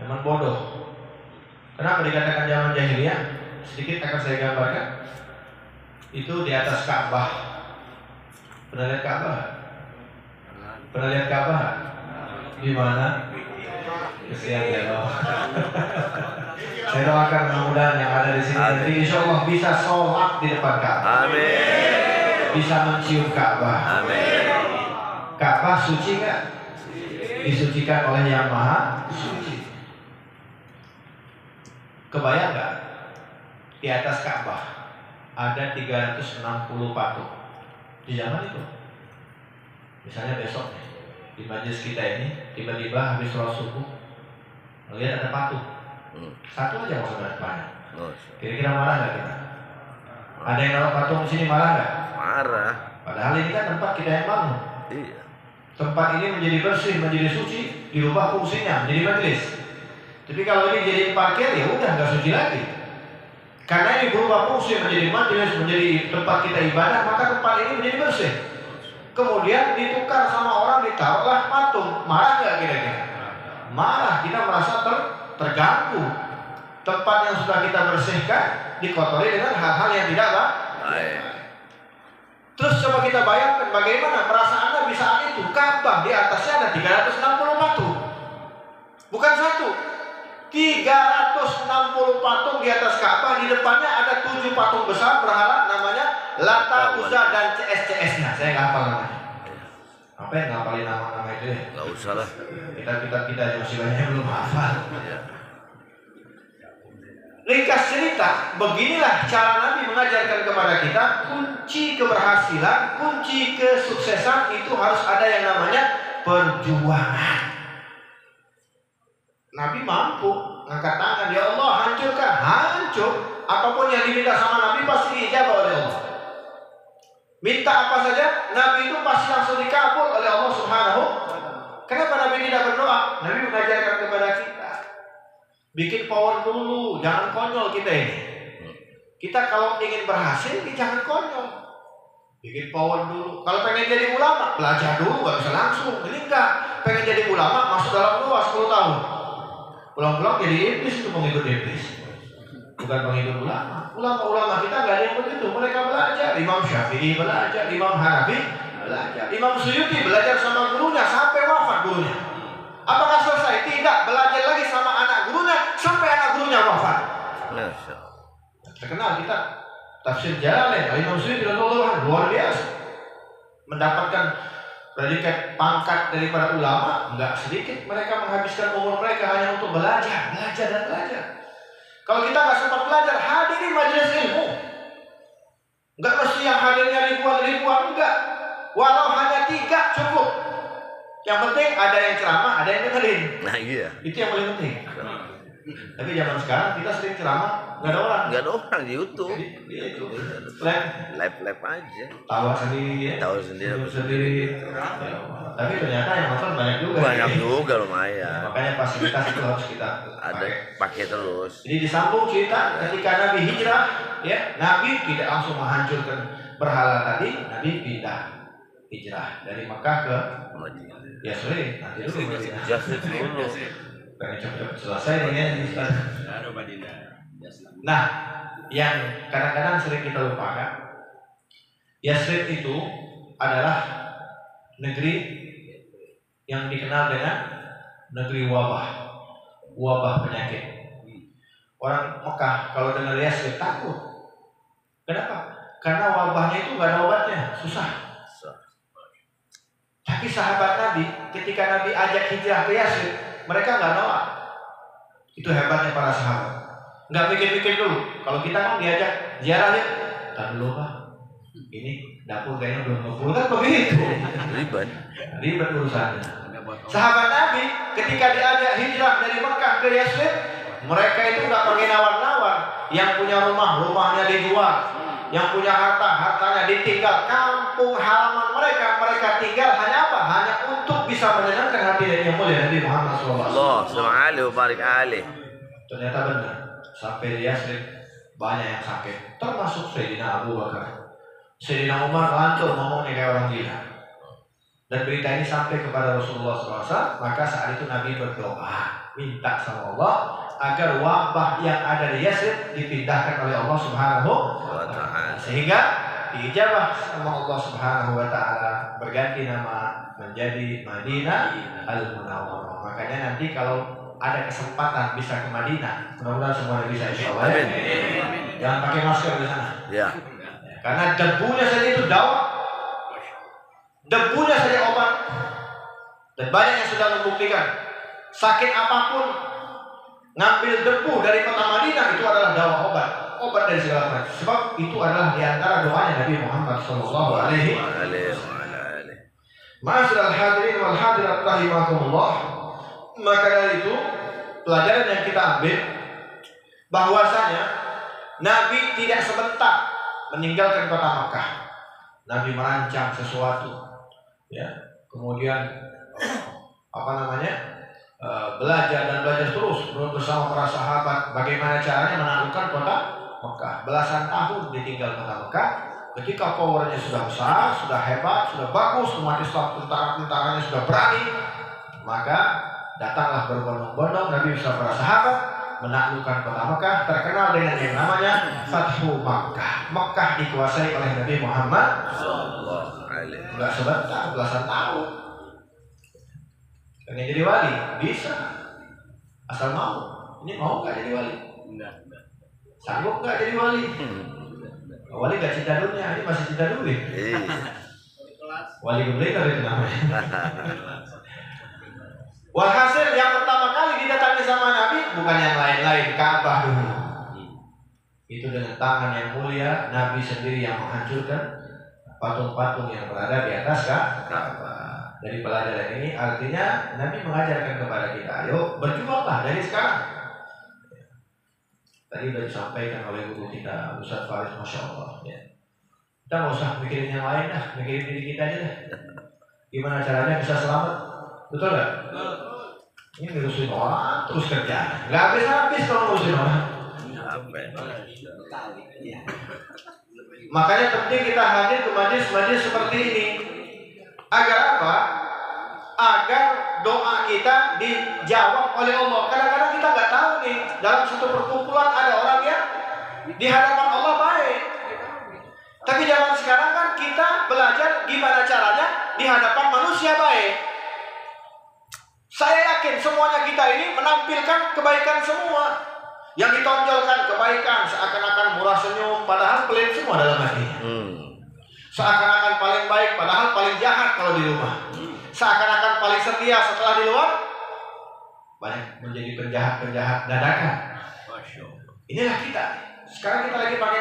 zaman bodoh. Kenapa dikatakan zaman jahiliyah? Sedikit akan saya gambarkan. Itu di atas Ka'bah. Pernah lihat Ka'bah? Pernah lihat Ka'bah? Di mana? Kesian ya Allah. Saya doakan mudah-mudahan yang ada di sini nanti insya Allah bisa sholat di depan Ka'bah. Amin. Bisa mencium Ka'bah. Amin. Ka'bah suci nggak? Disucikan oleh Yang Maha Suci. Kebayang nggak? Di atas Ka'bah ada 360 patung. Di zaman itu, misalnya besok nih, di majelis kita ini tiba-tiba habis sholat subuh melihat ada patung. Satu aja mau sebenarnya banyak. Kira-kira marah nggak kita? Ada yang naruh patung di sini marah nggak? Marah. Padahal ini kan tempat kita yang bangun. Iya. Tempat ini menjadi bersih, menjadi suci, dirubah fungsinya menjadi majelis. Tapi kalau ini jadi parkir ya udah nggak suci lagi. Karena ini berubah fungsi menjadi majelis, menjadi tempat kita ibadah, maka tempat ini menjadi bersih. Kemudian ditukar sama orang, ditaruhlah patung. Marah nggak kira-kira? Marah, kita merasa terganggu. Tempat yang sudah kita bersihkan dikotori dengan hal-hal yang tidak baik. Terus coba kita bayangkan bagaimana perasaan Nabi saat itu. Ka'bah di atasnya ada 360 patung. Bukan satu, 360 patung di atas Ka'bah. Di depannya ada 7 patung besar berhala namanya Lata, Uzza dan CS-CS-nya. Saya nggak hafal namanya. Apa yang ngapalin nama-nama itu ya? Nggak usah lah. Kita masih banyak belum hafal. Ringkas cerita, beginilah cara Nabi mengajarkan kepada kita kunci keberhasilan, kunci kesuksesan itu harus ada yang namanya perjuangan. Nabi mampu ngangkat tangan, ya Allah hancurkan, hancur. Apapun yang diminta sama Nabi pasti diijabah oleh Allah. Minta apa saja, Nabi itu pasti langsung dikabul oleh Allah Subhanahu. Kenapa Nabi tidak berdoa? Nabi mengajarkan kepada kita, bikin power dulu, jangan konyol kita ini. Kita kalau ingin berhasil, jangan konyol. Bikin power dulu. Kalau pengen jadi ulama, belajar dulu, gak bisa langsung. Ini enggak, pengen jadi ulama, masuk dalam doa 10 tahun. Pulang-pulang jadi iblis, itu pengikut iblis. Bukan pengikut ulama. Ulama-ulama kita gak ada yang begitu. Mereka belajar. Imam Syafi'i belajar, Imam Hanafi belajar, Imam Suyuti belajar sama gurunya sampai wafat gurunya. Apakah selesai? Tidak, belajar lagi sama anak gurunya sampai anak gurunya wafat. Terkenal kita tafsir Jalalain, Imam Suyuti luar biasa. Mendapatkan predikat pangkat daripada ulama, enggak sedikit mereka menghabiskan umur mereka hanya untuk belajar dan belajar. Kalau kita nggak sempat belajar, hadiri majelis ilmu. Enggak mesti yang hadirnya ribuan, enggak. Walau hanya 3 cukup. Yang penting ada yang ceramah, ada yang dengerin. Nah iya. Itu yang paling penting. Tapi zaman sekarang kita sering ceramah, nggak ada orang. Nggak ada orang di YouTube. Live aja. Tawa sendiri. Tawa sendiri. Tapi ternyata yang nonton banyak juga. Banyak juga lumayan. Makanya fasilitas itu harus kita pakai terus. Jadi disambung cerita ketika Nabi hijrah, ya Nabi tidak langsung menghancurkan berhala tadi, Nabi pindah hijrah dari Mekah ke Yasrib. Nanti dulu Yasrib dulu. Pengen cepet selesai ini ya. Nah, yang kadang-kadang sering kita lupakan, Yasrib itu adalah negeri yang dikenal dengan negeri wabah penyakit. Orang Mekah kalau dengar Yasrib takut. Kenapa? Karena wabahnya itu nggak ada obatnya, susah. Tapi sahabat Nabi, ketika Nabi ajak hijrah ke Yasrib, mereka nggak nolak. Itu hebatnya para sahabat. Nggak mikir-mikir dulu. Kalau kita kan diajak ziarah ya, tar dulu Pak. Ini dapur kayaknya belum ngumpul kan begitu. Ribet urusannya. Sahabat Nabi ketika diajak hijrah dari Mekah ke Yasrib, mereka itu nggak pakai nawar-nawar. Yang punya rumahnya dijual, yang punya hartanya ditinggal. Kampung halaman mereka tinggal hanya apa? Hanya untuk bisa menyenangkan hati yang mulia Nabi Muhammad SAW. Ternyata benar. Sampai di Yasrib banyak yang sakit, termasuk Sayyidina Abu Bakar. Sayyidina Umar ngantuk ngomongnya kayak orang gila. Dan berita ini sampai kepada Rasulullah SAW. Maka saat itu Nabi berdoa, minta sama Allah agar wabah yang ada di Yasrib dipindahkan oleh Allah Subhanahu wa Ta'ala, sehingga diijabah sama Allah Subhanahu wa Ta'ala, berganti nama menjadi Madinah Al-Munawwarah. Makanya nanti kalau ada kesempatan bisa ke Madinah, mudah-mudahan semuanya bisa, insyaallah. Jangan pakai masker di sana. Ya. Karena debunya saja itu dawa. Debunya saja obat. Dan banyak yang sudah membuktikan sakit apapun ngambil debu dari kota Madinah itu adalah dawa, obat dari segala macam. Sebab itu adalah diantara doanya Nabi Muhammad sallallahu alaihi wasallam. Ma'asyiral hadirin wal hadirat rahimakumullah. Maka dari itu pelajaran yang kita ambil bahwasanya Nabi tidak sebentar meninggalkan kota Makkah. Nabi merancang sesuatu, ya, kemudian belajar terus bersama para sahabat bagaimana caranya menaklukkan kota Mekah. Belasan tahun ditinggal kota Mekah. Ketika powernya sudah besar, sudah hebat, sudah bagus, umat Islam tentara-tentaranya sudah berani, maka datanglah berbondong-bondong Nabi bersama para sahabat menaklukkan kota Mekah, terkenal dengan yang namanya Fathu Makkah. Mekah dikuasai oleh Nabi Muhammad sallallahu alaihi wasallam. Enggak sebentar, belasan tahun. Dan yang jadi wali bisa asal mau. Ini mau nggak jadi wali? Enggak. Sanggup nggak jadi wali? Wali nggak cinta dunia, ini masih cinta duit. Wali gebleter itu namanya. Walhasil yang pertama kali didatangi sama Nabi bukan yang lain-lain, Ka'bah dulu. Itu dengan tangan yang mulia Nabi sendiri yang menghancurkan patung-patung yang berada di atas Ka'bah. Dari pelajaran ini artinya Nabi mengajarkan kepada kita, ayo berjuanglah dari sekarang. Tadi sudah disampaikan oleh guru kita Ustaz Faris, Masya Allah, ya. Kita nggak usah mikirin yang lain dah, mikirin diri kita aja dah. Gimana caranya bisa selamat, betul nggak? Ini ngurusin orang terus kerja, nggak habis-habis kalau ngurusin orang. Makanya penting kita hadir ke majlis-majlis seperti ini. Agar apa? Agar doa kita dijawab oleh Allah. Kadang-kadang kita nggak tahu nih, dalam satu perkumpulan ada orang yang di hadapan Allah baik. Tapi zaman sekarang kan kita belajar gimana caranya di hadapan manusia baik. Saya yakin semuanya kita ini menampilkan kebaikan semua. Yang ditonjolkan kebaikan, seakan-akan murah senyum, padahal pelit semua dalam hati. Seakan-akan paling baik, padahal paling jahat kalau di rumah. Seakan-akan paling setia, setelah di luar banyak menjadi penjahat-penjahat dadakan. Inilah kita. Sekarang kita lagi pakai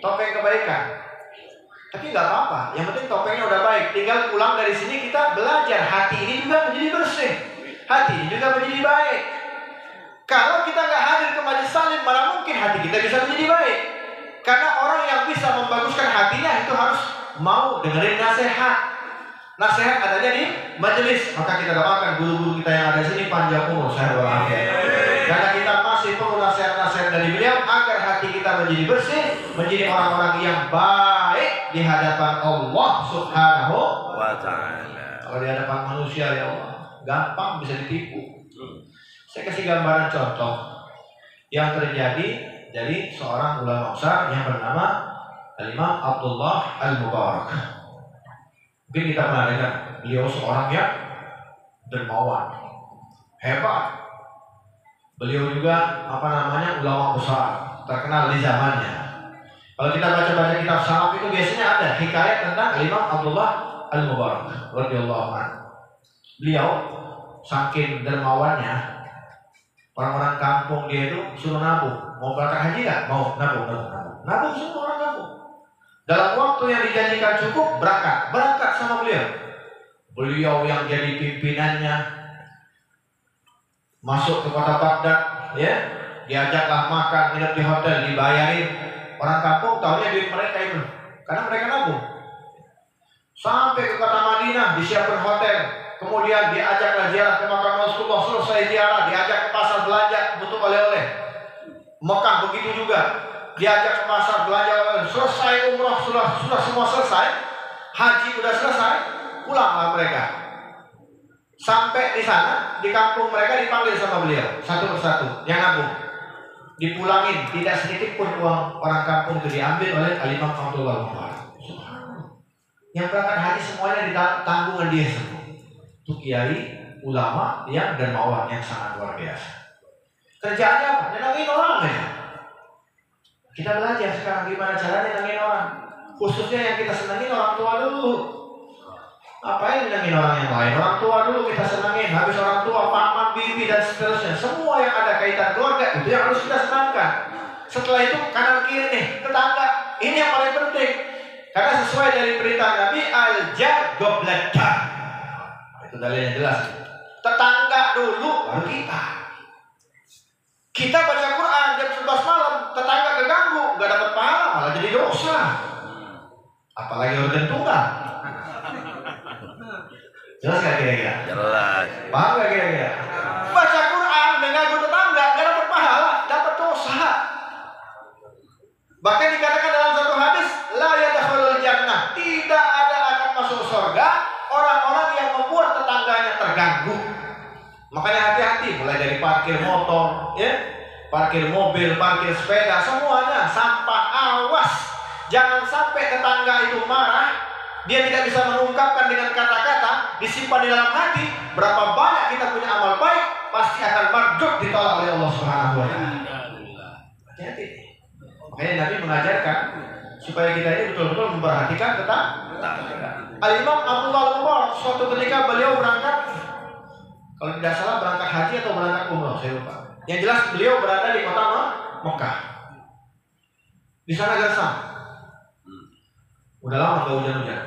topeng kebaikan. Tapi nggak apa-apa, yang penting topengnya udah baik. Tinggal pulang dari sini kita belajar hati ini juga menjadi bersih, hati ini juga menjadi baik. Kalau kita nggak hadir ke majelis salim, mana mungkin hati kita bisa menjadi baik? Karena orang yang bisa membaguskan hatinya itu harus mau dengerin nasihat. Nasihat adanya di majelis. Maka kita doakan guru-guru kita yang ada di sini panjang umur, sehat walafiat. Karena kita masih perlu nasihat-nasihat dari beliau agar hati kita menjadi bersih, menjadi orang-orang yang baik di hadapan Allah Subhanahu wa Ta'ala. Kalau di hadapan manusia, ya Allah, gampang bisa ditipu. Saya kasih gambaran contoh yang terjadi dari seorang ulama besar yang bernama Al-Imam Abdullah Al-Mubarak. Mungkin kita pernah dengar, beliau seorang yang dermawan, hebat. Beliau juga ulama besar, terkenal di zamannya. Kalau kita baca-baca kitab salaf itu biasanya ada hikayat tentang Imam Abdullah Al-Mubarak radhiyallahu anhu. Beliau saking dermawannya, orang-orang kampung dia itu suruh nabung. Mau berangkat haji nggak? Mau nabung. Nabung semua orang kampung. Dalam waktu yang dijanjikan cukup berangkat sama beliau. Beliau yang jadi pimpinannya masuk ke kota Baghdad, ya, diajaklah makan, nginep di hotel, dibayarin. Orang kampung tahunya duit mereka itu, karena mereka nabung. Sampai ke kota Madinah, disiapkan hotel. Kemudian diajaklah ziarah ke makam Rasulullah. Selesai ziarah, diajak ke pasar belanja untuk oleh-oleh. Mekah begitu juga, diajak ke pasar belanja oleh-oleh. Selesai umrah, sudah semua selesai. Haji sudah selesai, pulanglah mereka. Sampai di sana, di kampung mereka dipanggil sama beliau satu persatu yang nabung, dipulangin, tidak sedikit pun uang orang kampung itu diambil oleh Al-Imam Abdullah Mubarak. Yang berangkat haji semuanya ditanggungan dia semua. Itu kiai, ulama yang dermawan yang sangat luar biasa. Kerjaannya apa? Nyenangin orang aja. Kita belajar sekarang gimana caranya nyenangin orang. Khususnya yang kita senangin orang tua dulu. Apa yang nyenangin orang yang lain? Orang tua dulu kita senangin. Habis orang tua, paman, bibi dan seterusnya. Semua yang ada kaitan keluarga itu yang harus kita senangkan. Setelah itu kanan kiri nih, tetangga. Ini yang paling penting. Karena sesuai dari perintah Nabi, al-jar gobletar. Itu dalilnya jelas. Tetangga dulu baru kita. Kita baca Quran jam 11 malam, tetangga keganggu, gak dapat pahala, malah jadi dosa. Apalagi organ tunggal. Jelas gak kira-kira? Jelas. Paham gak kira-kira? Baca Quran mengganggu tetangga, gak dapat pahala, dapat dosa. Bahkan dikatakan dalam satu hadis, la yadkhulul jannah, tidak ada akan masuk surga orang-orang yang membuat tetangganya terganggu. Makanya hati-hati, mulai dari parkir motor, ya, parkir mobil, parkir sepeda, semuanya sampah, awas. Jangan sampai tetangga itu marah, dia tidak bisa mengungkapkan dengan kata-kata, disimpan di dalam hati. Berapa banyak kita punya amal baik, pasti akan mardud ditolak oleh Allah Subhanahu wa Ta'ala. Hati-hati. Makanya Nabi mengajarkan supaya kita ini betul-betul memperhatikan tetangga. Al-Imam Abdullah Mubarak suatu ketika beliau berangkat, kalau tidak salah berangkat haji atau berangkat umroh, saya lupa. Yang jelas beliau berada di kota Mekah. Di sana gersam. Udah lama nggak hujan-hujan.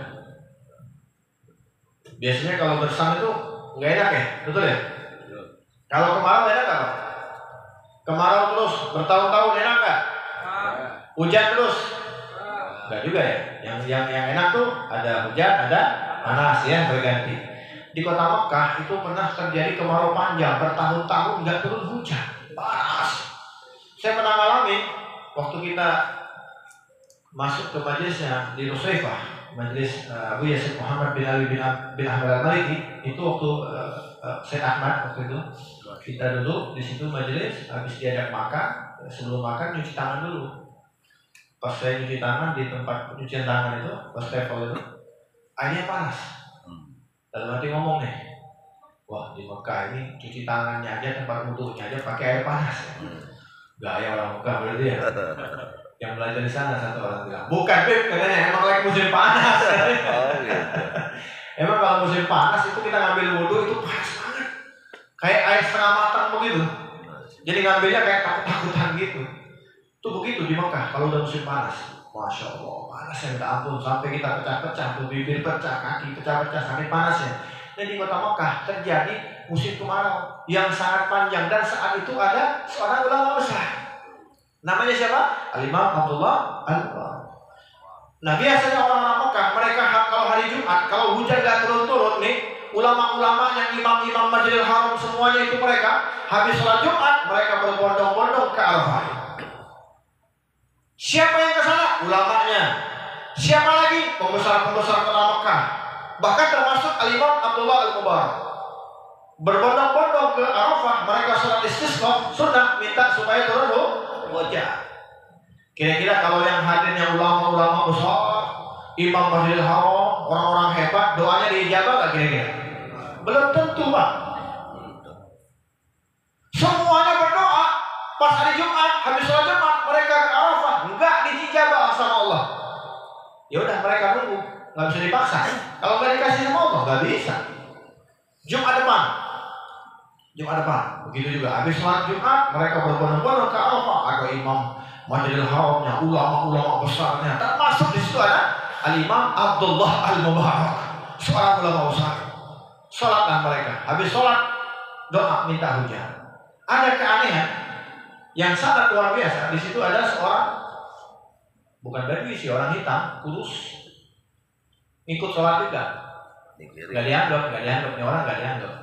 Biasanya kalau gersam itu nggak enak ya, betul ya? Kalau kemarau enak nggak? Kemarau terus bertahun-tahun enak nggak? Hujan terus? Nggak juga ya. Yang enak tuh ada hujan, ada panas ya, berganti. Di kota Mekah itu pernah terjadi kemarau panjang bertahun-tahun nggak turun hujan, panas. Saya pernah alami waktu kita masuk ke majelisnya di Rusaifah, majelis Abu Yazid Muhammad bin Ali bin Ahmad al-Maliki. Itu waktu Syed Ahmad waktu itu kita duduk di situ majelis, habis diajak makan, sebelum makan nyuci tangan dulu. Pas saya nyuci tangan di tempat pencucian tangan itu, pas travel itu, airnya panas. Dalam hati ngomong nih, wah di Mekah ini cuci tangannya aja, tempat wudhunya aja pakai air panas. Gaya orang Mekah berarti ya. Yang belajar di sana satu orang bilang, bukan Beb, katanya emang lagi musim panas. Oh gitu. Emang kalau musim panas itu kita ngambil wudhu itu panas banget, kayak air setengah matang begitu. Jadi ngambilnya kayak takut-takutan gitu. Itu begitu di Mekah kalau udah musim panas. Masya Allah, panasnya minta ampun, sampai kita pecah-pecah, tuh bibir pecah, kaki pecah-pecah, sampai panasnya. Dan di kota Mekah terjadi musim kemarau yang sangat panjang, dan saat itu ada seorang ulama besar. Namanya siapa? Al-Imam Abdullah Al-Mubarak. Nah biasanya orang-orang Mekah, mereka kalau hari Jumat, kalau hujan gak turun-turun nih, ulama-ulama yang imam-imam Masjidil Haram semuanya itu mereka habis sholat Jumat, mereka berbondong-bondong ke Arafah. Siapa yang ke sana? Ulamanya. Siapa lagi? Pembesar-pembesar kota Mekah. Bahkan termasuk Al-Imam Abdullah Al-Mubarak. Berbondong-bondong ke Arafah, mereka sholat istisqa, sunnah, minta supaya turun hujan. Kira-kira kalau yang hadirnya ulama-ulama besar, imam Masjidil Haram, orang-orang hebat, doanya diijabah nggak kira-kira? Belum tentu, Pak. Semuanya berdoa pas hari Jumat, habis sholat Jumat mereka ke Arafah, nggak dijabah sama Allah. Ya udah mereka nunggu, nggak bisa dipaksa. Kalau nggak dikasih sama Allah, nggak bisa. Jumat depan, begitu juga. Habis sholat Jumat mereka berbondong-bondong ke Arafah. Ada imam Masjidil Haramnya, ulama-ulama besarnya, termasuk di situ ada Al-Imam Abdullah Al-Mubarak, seorang ulama besar. Sholatlah mereka. Habis sholat doa minta hujan. Ada keanehan yang sangat luar biasa. Di situ ada seorang, bukan Badui sih, orang hitam, kurus, ikut sholat juga. Gak dianggap, ini orang gak dianggap.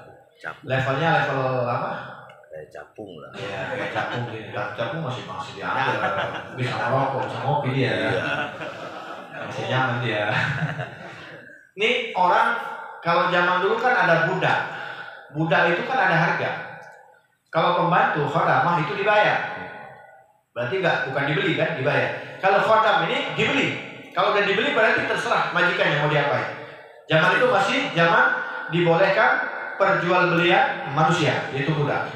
Levelnya level apa? Kayak capung lah. Ya, kayak capung gitu. Capung masih dianggap. Bisa ngerokok, bisa ngopi dia. Masih nyaman dia. Ini orang, kalau zaman dulu kan ada budak. budak itu kan ada harga. Kalau pembantu khodamah itu dibayar. Berarti bukan dibeli kan, dibayar. Kalau khodam ini dibeli. Kalau udah dibeli berarti terserah majikannya mau diapain. Zaman itu masih zaman dibolehkan perjualbelian manusia, yaitu budak.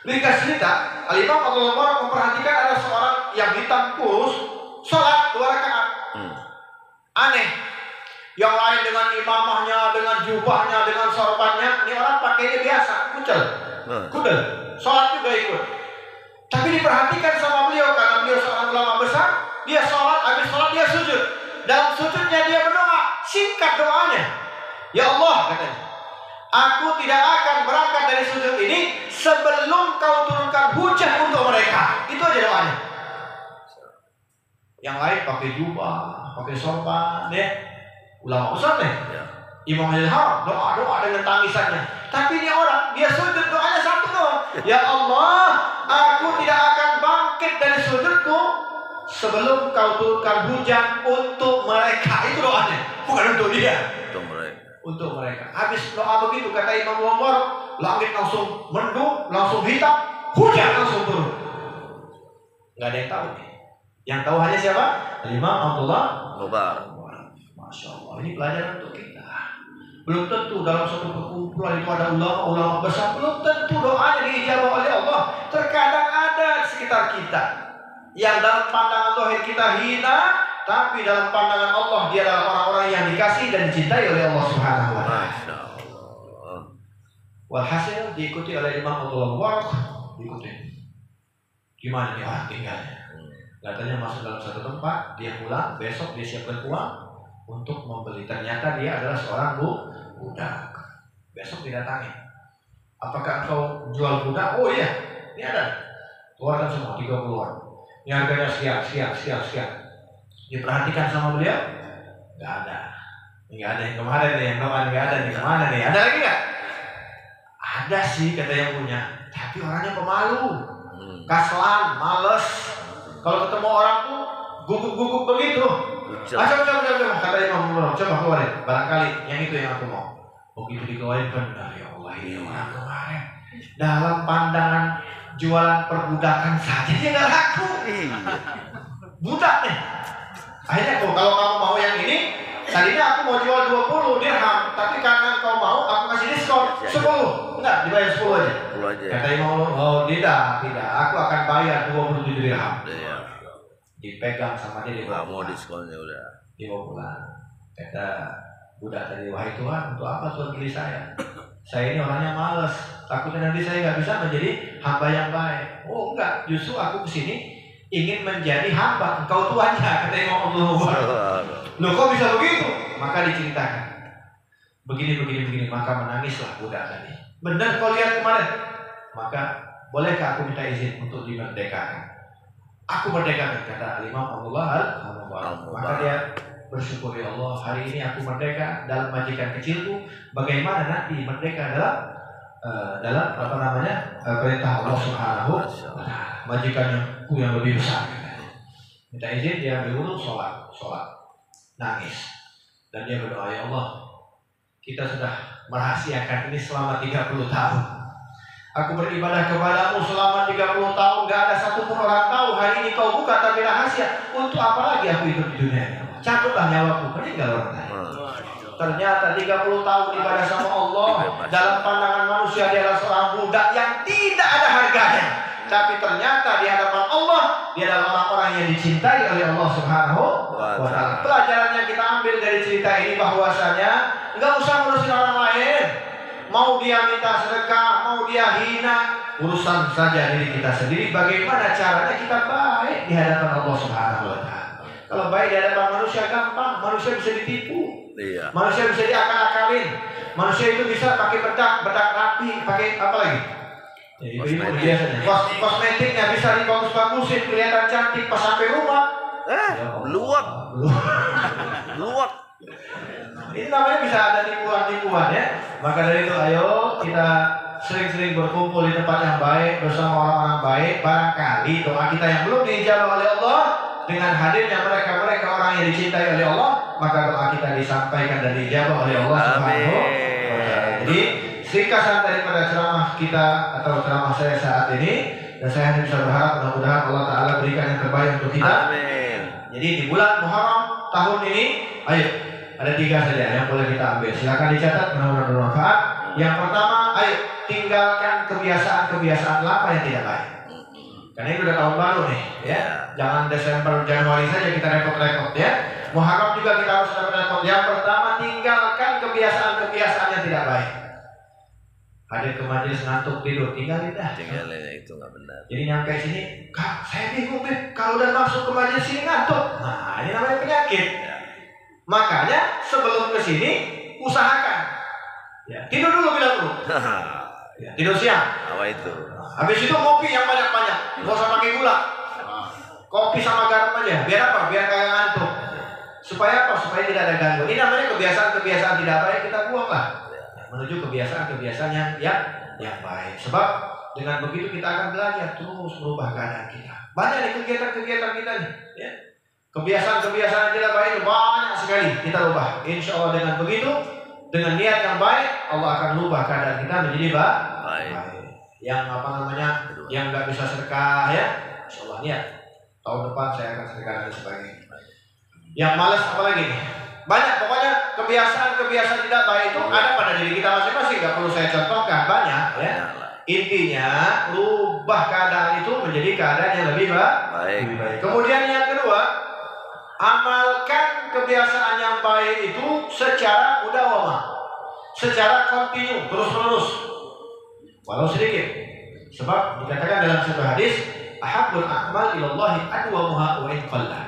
Ringkas cerita, Al-Imam Abdullah Mubarak memperhatikan ada seorang yang hitam kurus, sholat 2 rakaat. Aneh. Yang lain dengan imamahnya, dengan jubahnya, dengan sorbannya, ini orang pakainya biasa, kudel, sholat juga ikut. Tapi diperhatikan sama beliau karena beliau seorang ulama besar, dia sholat, habis sholat dia sujud. Dalam sujudnya dia berdoa, singkat doanya. Ya Allah, katanya, aku tidak akan berangkat dari sujud ini sebelum kau turunkan hujan untuk mereka. Itu aja doanya. Yang lain pakai jubah, pakai sorban, ya. Ulama besar nih, Imam Al-Haram doa dengan tangisannya. Tapi ini orang dia sujud doanya satu doang. Ya Allah, aku tidak akan bangkit dari sujudku sebelum kau turunkan hujan untuk mereka. Itu doanya, bukan untuk dia. Untuk mereka. Habis doa begitu kata Imam Umar, langit langsung mendung, langsung hitam, hujan langsung turun. Nggak ada yang tahu nih. Yang tahu hanya siapa? Imam Abdullah Mubarak. Masya Allah, ini pelajaran untuk kita. Belum tentu dalam satu perkumpulan itu ada ulama-ulama besar. Belum tentu doanya diijabah oleh Allah. Terkadang ada di sekitar kita yang dalam pandangan zahir kita hina, tapi dalam pandangan Allah dia adalah orang-orang yang dikasih dan dicintai oleh Allah Subhanahu wa Ta'ala. Walhasil diikuti oleh Imam Abdullah Mubarak, diikuti. Gimana nih orang tinggalnya? Katanya masuk dalam satu tempat, dia pulang, besok dia siapkan uang untuk membeli. Ternyata dia adalah seorang budak. Besok didatangi. Apakah engkau jual budak? Oh iya, ini ada. Keluarkan semua 30-an. Ini harganya sekian. Diperhatikan sama beliau? Nggak ada. Nggak ada yang kemarin nih, yang kemarin nggak ada nih. Kemana nih? Ada lagi nggak? Ada sih kata yang punya. Tapi orangnya pemalu, kaslan, males. Kalau ketemu orang tuh gugup-gugup begitu. Coba kata Imam Umar, coba keluarin. Barangkali yang itu yang aku mau. Begitu dikeluarin benar, ya Allah, ini orang kemarin. Dalam pandangan jualan perbudakan saja dia nggak laku. Budak nih. Akhirnya kalau kamu mau yang ini, tadinya aku mau jual 20 dirham, tapi karena kau mau, aku kasih diskon 10. Enggak, dibayar 10 aja. 10 aja. Kata Imam Umar, oh tidak. Aku akan bayar 27 dirham. Dipegang sama dia, dibawa mau diskonnya udah dibawa pulang. Kata budak tadi, wahai Tuhan, untuk apa Tuhan pilih saya? Saya ini orangnya malas, takutnya nanti saya nggak bisa menjadi hamba yang baik. Oh enggak, justru aku kesini ingin menjadi hamba, engkau tuannya. Kata Imam Abdullah. Loh kok bisa begitu? Maka diceritakan begini, maka menangislah budak tadi. Benar kau lihat kemarin? Maka bolehkah aku minta izin untuk dimerdekakan? Aku merdeka, kata Imam Abdullah Al-Mubarak. Maka dia bersyukur, ya Allah, hari ini aku merdeka dalam majikan kecilku. Bagaimana nanti merdeka dalam perintah Allah Subhanahu wa Ta'ala, majikanku yang lebih besar. Minta izin, dia ambil wudu, sholat, nangis, dan dia berdoa, ya Allah, kita sudah merahasiakan ini selama 30 tahun. Aku beribadah kepadamu selama 30 tahun, gak ada satupun orang tahu. Hari ini kau buka tapi rahasia. Untuk apa lagi aku hidup di dunia ini? Cabutlah nyawaku, meninggal orang lain. Ternyata 30 tahun ibadah sama Allah, dalam pandangan manusia dia adalah seorang budak yang tidak ada harganya. Tapi ternyata di hadapan Allah dia adalah orang-orang yang dicintai oleh Allah Subhanahu wa Ta'ala. Pelajaran yang kita ambil dari cerita ini bahwasanya nggak usah ngurusin orang lain. Mau dia minta sedekah, mau dia hina, urusan saja diri kita sendiri. Bagaimana caranya kita baik di hadapan Allah Subhanahu wa Ta'ala. Kalau baik di hadapan manusia gampang, manusia bisa ditipu. Iya. Manusia bisa diakal-akalin. Manusia itu bisa pakai bedak rapi, pakai apa lagi? Ya, itu biasanya. Kosmetiknya bisa dibagus-bagusin, kelihatan cantik pas sampai rumah. Luwak. Ini namanya bisa ada tipuan-tipuan ya. Maka dari itu ayo kita sering-sering berkumpul di tempat yang baik bersama orang-orang baik. Barangkali doa kita yang belum diijabah oleh Allah, dengan hadirnya mereka orang yang dicintai oleh Allah, maka doa kita disampaikan dan diijabah oleh Allah Subhanahu wa Ta'ala. Jadi ringkasan daripada ceramah kita atau ceramah saya saat ini, dan saya hanya bisa berharap mudah-mudahan Allah Ta'ala berikan yang terbaik untuk kita. Amin. Jadi di bulan Muharram tahun ini, ayo ada 3 saja yang boleh kita ambil. Silakan dicatat, mudah-mudahan bermanfaat. Yang pertama, ayo tinggalkan kebiasaan-kebiasaan lama yang tidak baik. Karena ini udah tahun baru nih, ya. Jangan Desember, Januari saja kita repot-repot, ya. Muharram juga kita harus repot-repot. Yang pertama, tinggalkan kebiasaan-kebiasaan yang tidak baik. Hadir ke majelis ngantuk tidur, tinggalin dah. Tinggalin, itu nggak benar. Jadi nyampe sini, Kak, saya bingung, Beb. Kalau udah masuk ke majelis sini ngantuk. Nah, ini namanya penyakit. Makanya sebelum ke sini usahakan. Ya, tidur dulu bilang dulu. Ya, tidur siang. Apa itu? Habis itu kopi yang banyak-banyak. Nggak usah pakai gula. Kopi sama garam aja. Biar apa? Biar kagak ngantuk. Supaya apa? Supaya tidak ada gangguan. Ini namanya kebiasaan-kebiasaan tidak baik, kita buang lah. Menuju kebiasaan-kebiasaan yang baik. Sebab dengan begitu kita akan belajar terus merubah keadaan kita. Banyak nih kegiatan-kegiatan kita nih, ya. Kebiasaan-kebiasaan yang tidak baik itu banyak sekali kita rubah. Insya Allah dengan begitu, dengan niat yang baik, Allah akan rubah keadaan kita menjadi baik. Yang yang nggak bisa sedekah, ya, Insya Allah niat. Tahun depan saya akan sedekah dan sebagainya. Yang malas apalagi nih? Banyak, pokoknya kebiasaan-kebiasaan tidak baik itu ada pada diri kita masing-masing. Gak perlu saya contohkan, banyak, ya. Intinya, rubah keadaan itu menjadi keadaan yang lebih baik. Kemudian yang kedua, amalkan kebiasaan yang baik itu secara mudawamah, secara kontinu, terus-menerus, walau sedikit. Sebab dikatakan dalam sebuah hadis, ahabbul a'mal ilallahi adwamuha wa in qalla.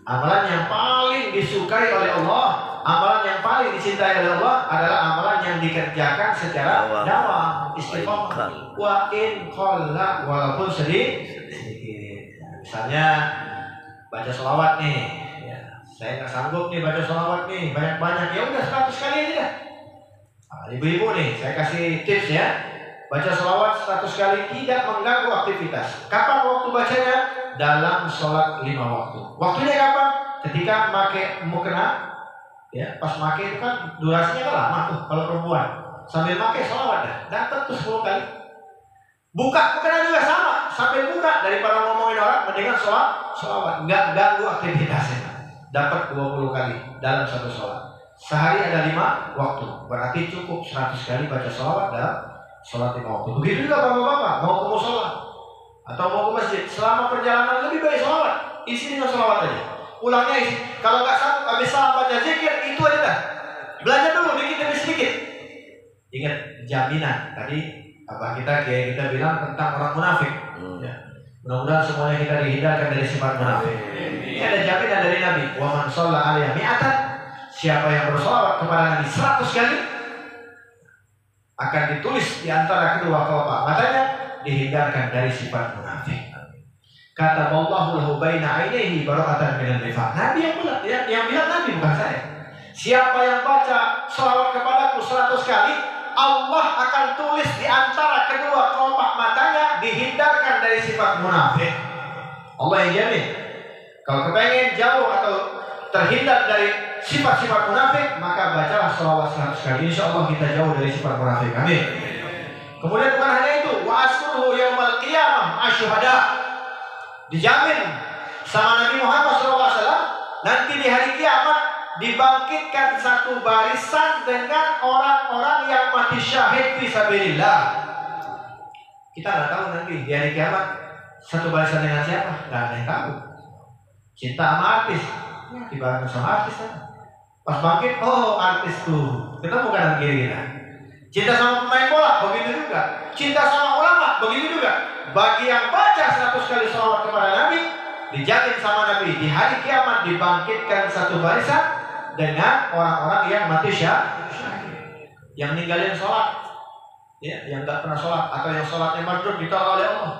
Amalan yang paling disukai oleh Allah, amalan yang paling dicintai oleh Allah adalah amalan yang dikerjakan secara dawam, istiqomah. Wa in qalla, walaupun sedikit. Misalnya baca sholawat nih, ya, saya nggak sanggup nih baca sholawat nih banyak-banyak, ya udah 100 kali aja dah. Nah, ibu-ibu nih, saya kasih tips ya. Baca sholawat 100 kali tidak mengganggu aktivitas. Kapan waktu bacanya? Dalam sholat 5 waktu. Waktunya kapan? Ketika make mukena, ya, pas make itu kan durasinya kan lama tuh kalau perempuan. Sambil make sholawat dah, dapat tuh 10 kali. Buka mukena juga sama, sambil buka daripada ngomongin orang, mendingan sholawat, nggak ganggu aktivitasnya. Dapat 20 kali dalam satu sholat. Sehari ada 5 waktu, berarti cukup 100 kali baca sholawat dalam sholat 5 waktu. Begitu juga bapak-bapak mau ke musola atau mau ke masjid, selama perjalanan lebih baik sholawat, isi dengan sholawat aja. Pulangnya isi. Kalau nggak sanggup habis salam baca zikir, itu aja dah. Belajar dulu dikit demi sedikit. Ingat jaminan tadi apa kita bilang tentang orang munafik. Ya. Mudah-mudahan semuanya kita dihindarkan dari sifat munafik. Ini ada jaminan dari Nabi. Wa man shalla alaihi mi'atan, siapa yang bersolawat kepada Nabi 100 kali akan ditulis di antara kedua kelopak matanya, dihindarkan dari sifat munafik. Kata Allahu lahu baina ainihi bara'atan minal nifaq. Nabi yang bilang Nabi, bukan saya. Siapa yang baca selawat kepadaku 100 kali, Allah akan tulis di antara kedua kelopak matanya, dihindarkan dari sifat munafik. Allah yang jamin. Kalau kepengen jauh atau terhindar dari sifat-sifat munafik, maka bacalah selawat 100 kali. Insya Allah kita jauh dari sifat munafik. Amin. Kemudian bukan hanya itu, wa asruhu yaumal qiyamah asyhada. Dijamin sama Nabi Muhammad SAW nanti di hari kiamat dibangkitkan satu barisan dengan orang-orang yang mati syahid fisabilillah. Kita nggak tahu nanti di hari kiamat satu barisan dengan siapa, nggak ada yang tahu. Cinta sama artis, dibareng sama artis kan. Pas bangkit, oh artis tuh, ketemu kanan kiri kita. Cinta sama pemain bola, begitu juga. Cinta sama ulama, begitu juga. Bagi yang baca 100 kali sholawat kepada Nabi, dijamin sama Nabi di hari kiamat dibangkitkan satu barisan dengan orang-orang yang mati syahid, yang ninggalin sholat, ya, yang nggak pernah sholat atau yang sholatnya mardud ditolak oleh Allah.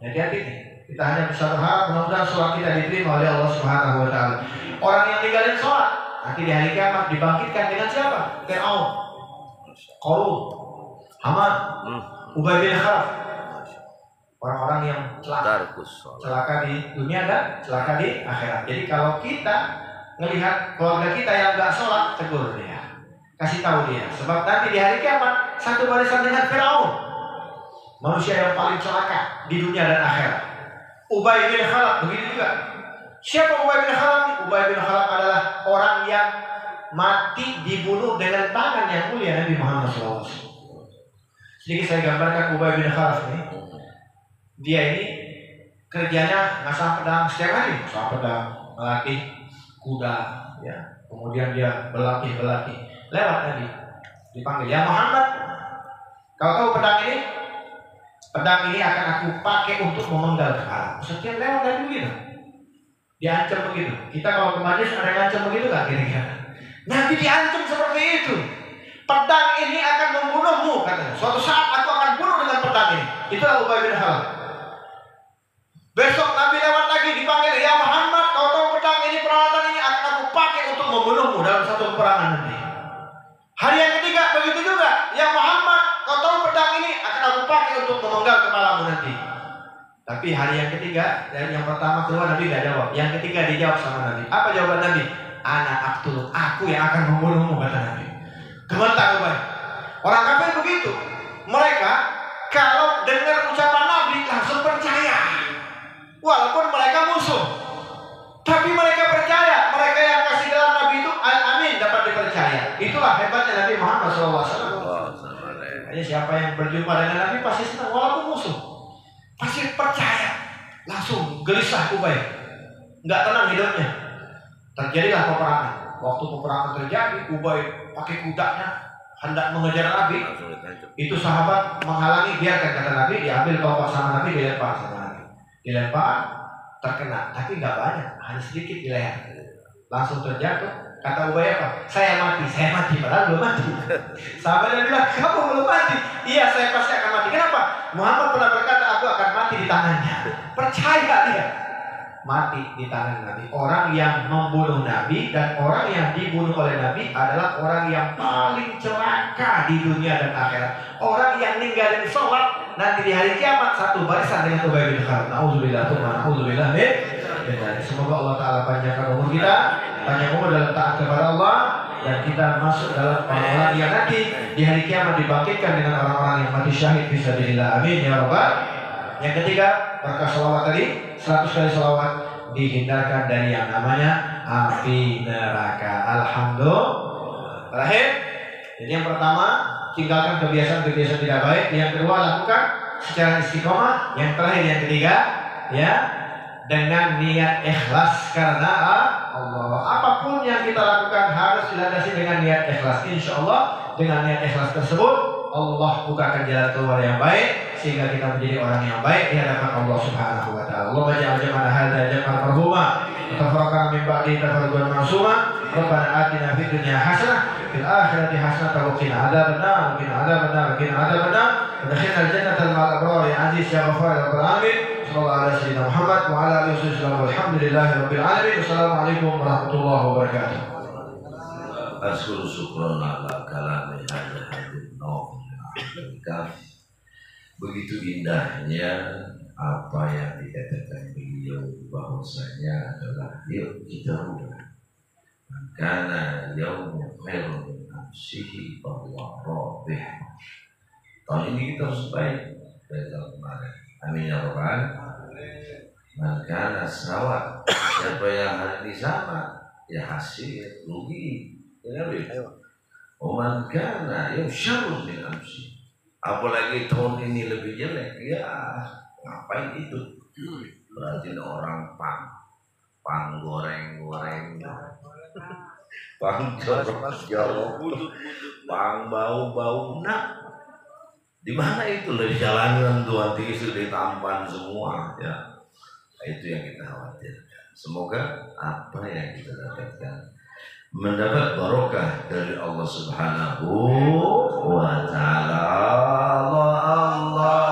Hati-hati nih. Kita hanya bisa berharap mudah-mudahan sholat kita diterima oleh Allah Subhanahu Wa Taala. Orang yang ninggalin sholat nanti di hari kiamat dibangkitkan dengan siapa? Fir'aun, Qarun, Haman, Ubay bin Khalaf. Orang-orang yang celaka di dunia dan celaka di akhirat. Jadi kalau kita melihat keluarga kita yang nggak sholat, tegur dia. Kasih tahu dia. Sebab nanti di hari kiamat satu barisan dengan Firaun, manusia yang paling celaka di dunia dan akhirat. Ubay bin Khalaf begitu juga. Siapa Ubay bin Khalaf? Ubay bin Khalaf adalah orang yang mati dibunuh dengan tangan yang mulia Nabi Muhammad SAW. Sedikit saya gambarkan Ubay bin Khalaf ini. Dia ini kerjanya ngasah pedang setiap hari, ngasah pedang, melatih kuda, ya. Kemudian dia berlatih. Lewat Nabi, dipanggil, ya Muhammad, kau tahu pedang ini? Pedang ini akan aku pakai untuk memenggal kepala. Setiap lewat Nabi begitu, diancam begitu. Kita kalau ke majelis ada yang ancam begitu nggak kira-kira? Nabi diancam seperti itu. Pedang ini akan membunuhmu, katanya. Suatu saat aku akan bunuh dengan pedang ini. Itulah Ubay bin Khalaf. Besok Nabi lewat lagi dipanggil, ya Muhammad, kau tahu pedang ini, peralatan ini akan aku pakai untuk membunuhmu dalam satu peperangan nanti. Hari yang ketiga begitu juga, ya Muhammad, kau tahu pedang ini akan aku pakai untuk memenggal kepalamu nanti. Tapi hari yang ketiga, dan yang pertama kedua Nabi nggak jawab. Yang ketiga dijawab sama Nabi. Apa jawaban Nabi? Ana aqtul, aku yang akan membunuhmu, kata Nabi. Gemetar Ubay. Orang kafir begitu. Mereka kalau dengar ucapan Nabi langsung percaya. Walaupun mereka musuh, tapi mereka percaya. Mereka yang kasih gelar Nabi itu Al-Amin, dapat dipercaya. Itulah hebatnya Nabi Muhammad SAW. Hanya siapa yang berjumpa dengan Nabi pasti senang, walaupun musuh, pasti percaya. Langsung gelisah Ubay, nggak tenang hidupnya. Terjadilah peperangan. Waktu peperangan terjadi, Ubay pakai kudanya hendak mengejar Nabi. Itu sahabat menghalangi, biarkan, kata Nabi. Diambil tombak sama Nabi, dilempar sama Nabi. Dilempar, terkena, tapi nggak banyak, hanya sedikit di leher. Langsung terjatuh. Kata Ubay apa? Saya mati, padahal belum mati. Sahabatnya bilang, kamu belum mati? Iya, saya pasti akan mati. Kenapa? Muhammad pernah berkata, aku akan mati di tangannya. Percaya dia. Mati di tangan Nabi. Orang yang membunuh Nabi dan orang yang dibunuh oleh Nabi adalah orang yang paling celaka di dunia dan akhirat. Orang yang ninggalin sholat nanti di hari kiamat satu barisan dengan Ubay bin Khalaf. Nauzubillah, nauzubillah min. Semoga Allah Ta'ala panjangkan umur kita, panjang umur dalam taat kepada Allah, dan kita masuk dalam orang-orang yang nanti di hari kiamat dibangkitkan dengan orang-orang yang mati syahid fisabilillah. Amin ya rabbal. Yang ketiga, berkah salawat tadi, 100 kali salawat, dihindarkan dari yang namanya api neraka. Alhamdulillah. Terakhir, jadi yang pertama, tinggalkan kebiasaan-kebiasaan tidak baik. Yang kedua, lakukan secara istiqomah. Yang terakhir, yang ketiga, ya, dengan niat ikhlas karena Allah. Apapun yang kita lakukan harus dilandasi dengan niat ikhlas. Insya Allah dengan niat ikhlas tersebut Allah bukakan jalan keluar yang baik sehingga kita menjadi orang yang baik di hadapan Allah Subhanahu wa taala. Allah ja'al jam'ana hadza jam'an marhuma wa tafarraqana min ba'di tafarruqan ma'suma. Rabbana atina fid dunya hasanah fil akhirati hasanah wa qina adzabannar qina adzabannar adkhilna al-jannata ma'al abrar ya aziz ya ghafar ya rabbal alamin. Sallallahu alaihi wasallam Muhammad wa ala alihi wasallam walhamdulillahi rabbil alamin. Wassalamualaikum warahmatullahi wabarakatuh. Asyukuru syukran ala kalami hadza hadin begitu indahnya apa yang dikatakan beliau, bahwasanya adalah yuk kita rubah karena yaumu khairun min amsihi bahwa rabih. Tahun ini kita harus baik dari tahun kemarin. Amin ya rabbal. Maka sawat, siapa yang hari ini sama ya hasil rugi. Oman kana yang syarrun min amsi. Apalagi tahun ini lebih jelek, ya ngapain itu? Berarti orang pang goreng, pang jorok, pang bau. Nah, di mana itu? Di jalanan tuan tisu ditampan semua, ya. Itu yang kita khawatirkan. Semoga apa yang kita dapatkan mendapat barokah dari Allah Subhanahu wa taala. Allah